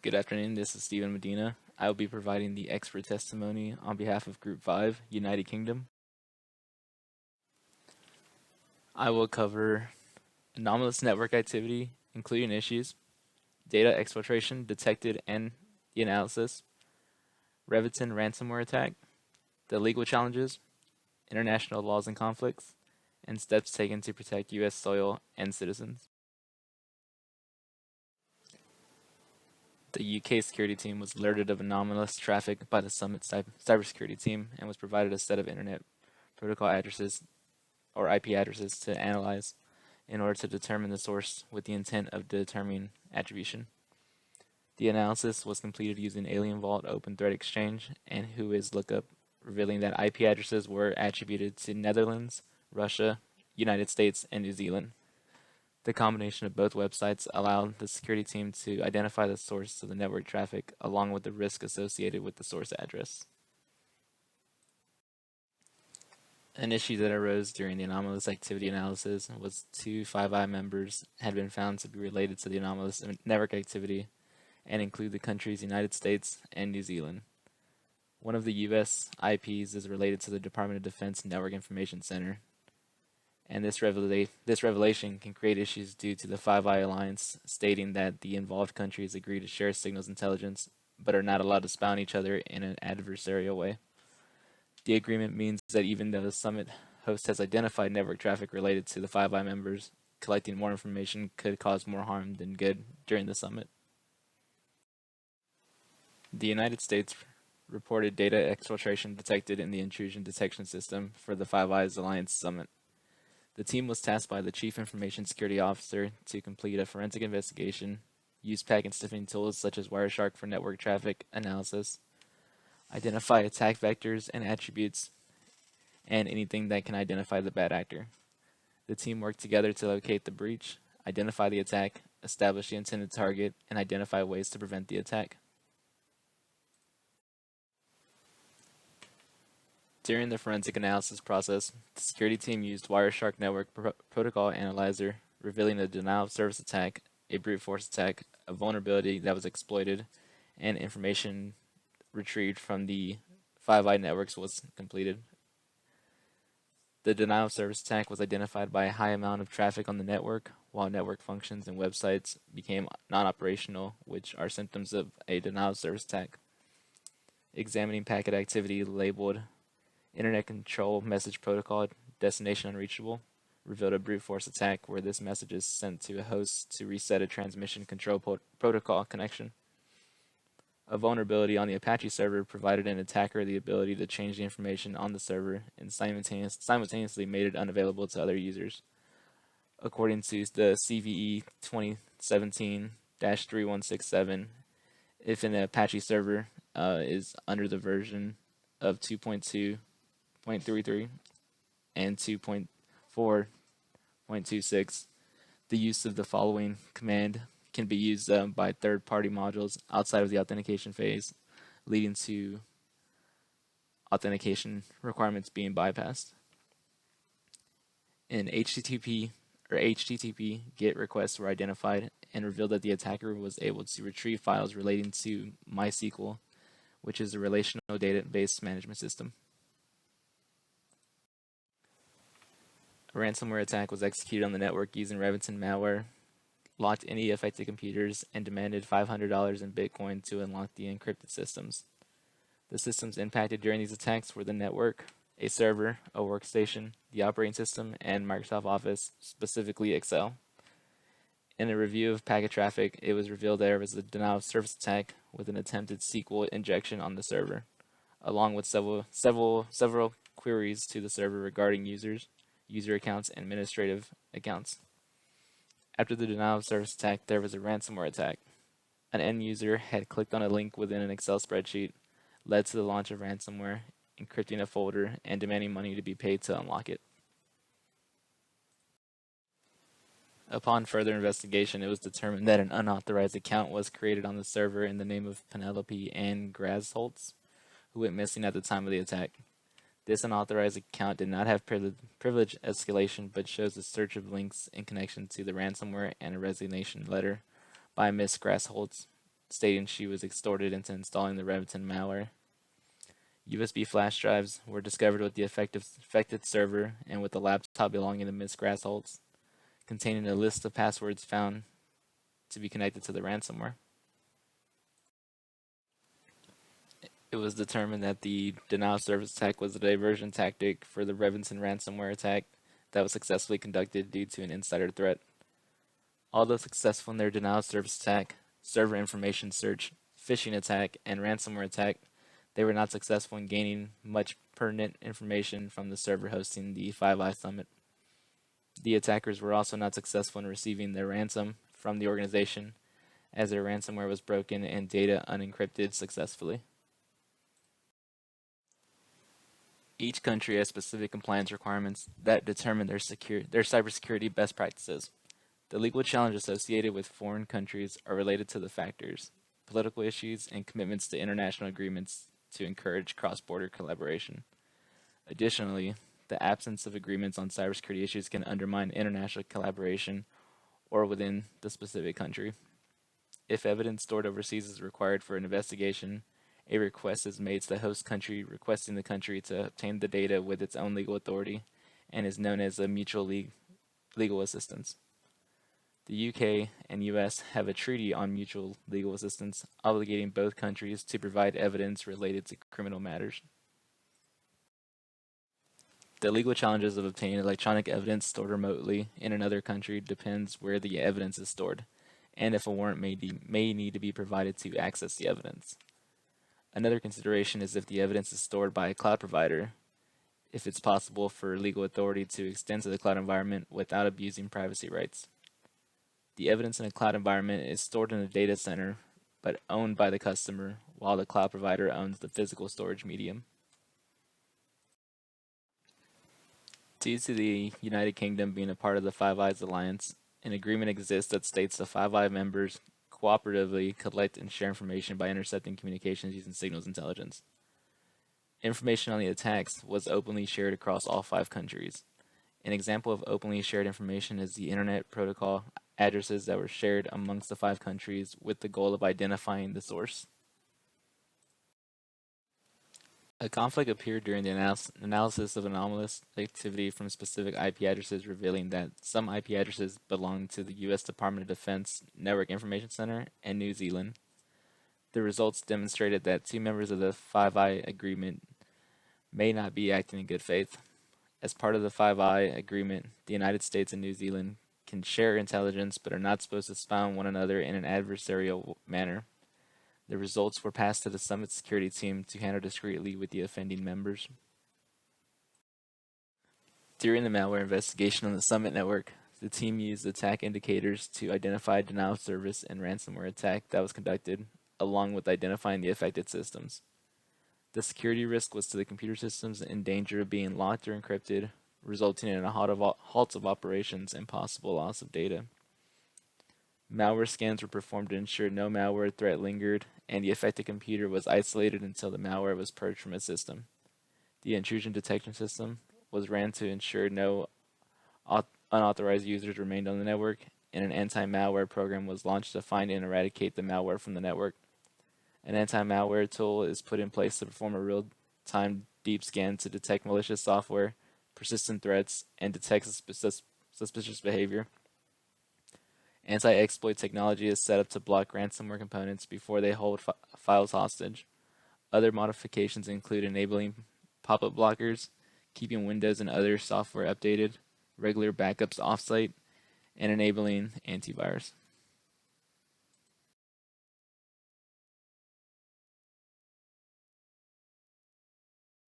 Good afternoon, this is Stephen Medina. I will be providing the expert testimony on behalf of Group 5, United Kingdom. I will cover anomalous network activity, including issues, data exfiltration detected and the analysis, Reviton ransomware attack, the legal challenges, international laws and conflicts, and steps taken to protect U.S. soil and citizens. The UK security team was alerted of anomalous traffic by the Summit cybersecurity team and was provided a set of internet protocol addresses or IP addresses to analyze in order to determine the source with the intent of determining attribution. The analysis was completed using Alien Vault Open Threat Exchange and Whois lookup, revealing that IP addresses were attributed to Netherlands, Russia, United States, and New Zealand. The combination of both websites allowed the security team to identify the source of the network traffic along with the risk associated with the source address. An issue that arose during the anomalous activity analysis was two Five Eye members had been found to be related to the anomalous network activity and include the countries United States and New Zealand. One of the US IPs is related to the Department of Defense Network Information Center, and this revelation can create issues due to the Five Eye Alliance stating that the involved countries agree to share signals intelligence but are not allowed to spy on each other in an adversarial way. The agreement means that even though the summit host has identified network traffic related to the Five Eye members, collecting more information could cause more harm than good during the summit. The United States reported data exfiltration detected in the intrusion detection system for the Five Eyes Alliance summit. The team was tasked by the Chief Information Security Officer to complete a forensic investigation, use packet sniffing tools such as Wireshark for network traffic analysis, identify attack vectors and attributes, and anything that can identify the bad actor. The team worked together to locate the breach, identify the attack, establish the intended target, and identify ways to prevent the attack. During the forensic analysis process, the security team used Wireshark Network Protocol Analyzer, revealing a denial of service attack, a brute force attack, a vulnerability that was exploited, and information retrieved from the Five Eye networks was completed. The denial of service attack was identified by a high amount of traffic on the network, while network functions and websites became non-operational, which are symptoms of a denial of service attack. Examining packet activity labeled Internet Control Message Protocol Destination Unreachable revealed a brute force attack where this message is sent to a host to reset a transmission control protocol connection. A vulnerability on the Apache server provided an attacker the ability to change the information on the server and simultaneously made it unavailable to other users. According to the CVE 2017-3167, if an Apache server is under the version of 2.2.33 and 2.4.26, the use of the following command can be used by third-party modules outside of the authentication phase, leading to authentication requirements being bypassed. An HTTP GET requests were identified and revealed that the attacker was able to retrieve files relating to MySQL, which is a relational database management system. A ransomware attack was executed on the network using Reviton malware, locked any affected computers, and demanded $500 in Bitcoin to unlock the encrypted systems. The systems impacted during these attacks were the network, a server, a workstation, the operating system, and Microsoft Office, specifically Excel. In a review of packet traffic, it was revealed there was a denial of service attack with an attempted SQL injection on the server, along with several queries to the server regarding users, user accounts, and administrative accounts. After the denial of service attack, there was a ransomware attack. An end user had clicked on a link within an Excel spreadsheet, led to the launch of ransomware, encrypting a folder, and demanding money to be paid to unlock it. Upon further investigation, it was determined that an unauthorized account was created on the server in the name of Penelope Ann Grasholtz, who went missing at the time of the attack. This unauthorized account did not have privilege escalation, but shows a search of links in connection to the ransomware and a resignation letter by Ms. Grasholtz. stating she was extorted into installing the Remington malware. USB flash drives were discovered with the affected server and with the laptop belonging to Ms. Grassholz, containing a list of passwords found to be connected to the ransomware. It was determined that the denial of service attack was a diversion tactic for the Remington ransomware attack that was successfully conducted due to an insider threat. Although successful in their denial of service attack, server information search, phishing attack, and ransomware attack, they were not successful in gaining much pertinent information from the server hosting the Five Eyes Summit. The attackers were also not successful in receiving their ransom from the organization, as their ransomware was broken and data unencrypted successfully. Each country has specific compliance requirements that determine their cybersecurity best practices. The legal challenges associated with foreign countries are related to the factors, political issues, and commitments to international agreements to encourage cross-border collaboration. Additionally, the absence of agreements on cybersecurity issues can undermine international collaboration or within the specific country. If evidence stored overseas is required for an investigation, a request is made to the host country requesting the country to obtain the data with its own legal authority and is known as a mutual legal assistance. The UK and US have a treaty on mutual legal assistance, obligating both countries to provide evidence related to criminal matters. The legal challenges of obtaining electronic evidence stored remotely in another country depends where the evidence is stored, and if a warrant may need to be provided to access the evidence. Another consideration is if the evidence is stored by a cloud provider, if it's possible for legal authority to extend to the cloud environment without abusing privacy rights. The evidence in a cloud environment is stored in a data center, but owned by the customer, while the cloud provider owns the physical storage medium. Due to the United Kingdom being a part of the Five Eyes Alliance, an agreement exists that states the Five Eyes members cooperatively collect and share information by intercepting communications using signals intelligence. Information on the attacks was openly shared across all 5 countries. An example of openly shared information is the Internet Protocol addresses that were shared amongst the 5 countries with the goal of identifying the source. A conflict appeared during the analysis of anomalous activity from specific IP addresses, revealing that some IP addresses belong to the U.S. Department of Defense Network Information Center and New Zealand. The results demonstrated that 2 members of the Five Eyes Agreement may not be acting in good faith. As part of the Five Eyes Agreement, the United States and New Zealand can share intelligence but are not supposed to spy on one another in an adversarial manner. The results were passed to the Summit security team to handle discreetly with the offending members. During the malware investigation on the Summit network, the team used attack indicators to identify denial of service and ransomware attack that was conducted, along with identifying the affected systems. The security risk was to the computer systems in danger of being locked or encrypted, resulting in a halt of operations and possible loss of data. Malware scans were performed to ensure no malware threat lingered, and the affected computer was isolated until the malware was purged from its system. The intrusion detection system was ran to ensure no unauthorized users remained on the network, and an anti-malware program was launched to find and eradicate the malware from the network. An anti-malware tool is put in place to perform a real-time deep scan to detect malicious software, persistent threats, and detect suspicious behavior. Anti-exploit technology is set up to block ransomware components before they hold files hostage. Other modifications include enabling pop-up blockers, keeping Windows and other software updated, regular backups offsite, and enabling antivirus.